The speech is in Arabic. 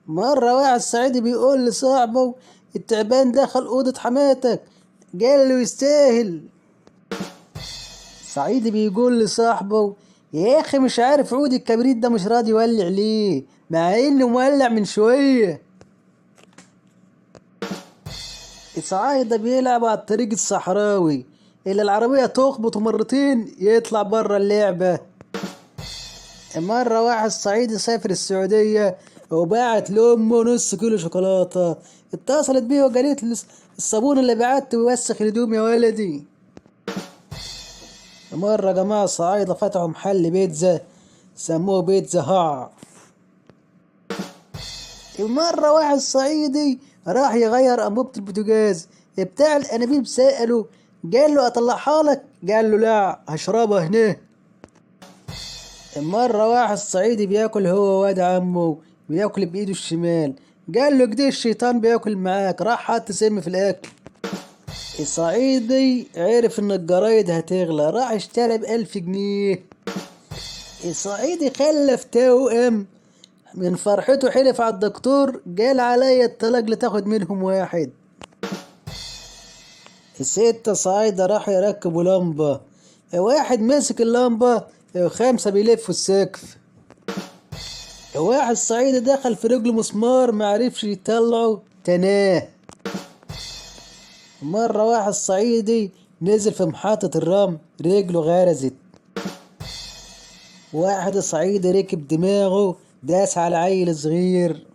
مرة واحد صعيدي بيقول لصاحبه: التعبان دخل أوضة حماتك. قال له: يستاهل. صعيدي بيقول لصاحبه: يا أخي مش عارف عود الكبريت ده مش راضي يولع ليه مع إنه مولع من شوية. صعيدة بيلعب على الطريق الصحراوي، اللي العربية تخبطه مرتين يطلع برا اللعبة. مرة واحد صعيدي سافر السعودية وبعت لأمه نص كيلو شوكولاتة. اتصلت بيه وقالت له: الصابون اللي بعته بيوسخ الهدوم يا ولدي. مرة جماعة صعايدة فتحوا محل بيتزا سموه بيتزا هاع. مرة واحد صعيدي راح يغير أنبوبة البوتاجاز، بتاع الأنابيب سأله: قال له: أطلعها لك؟ قال له: لا، هشربها هنا. مرة واحد صعيدي بياكل هو واد عمه، بياكل بإيده الشمال. قال له: كده الشيطان بياكل معاك. راح حط سم في الأكل. الصعيدي عرف إن الجرايد هتغلى، راح اشترى ب1000 جنيه. الصعيدي خلف توأم، من فرحته حلف على الدكتور قال: عليا الطلاق لتاخد منهم واحد. الست صعيدة راح يركبوا لمبة، واحد مسك اللمبة وخمسة بيلفوا السقف. واحد صعيدي دخل في رجله مسمار معرفش يطلعه تناه. مرة واحد صعيدي نزل في محطة الرمل رجله غرزت. واحد صعيدي ركب دماغه داس على عيل صغير.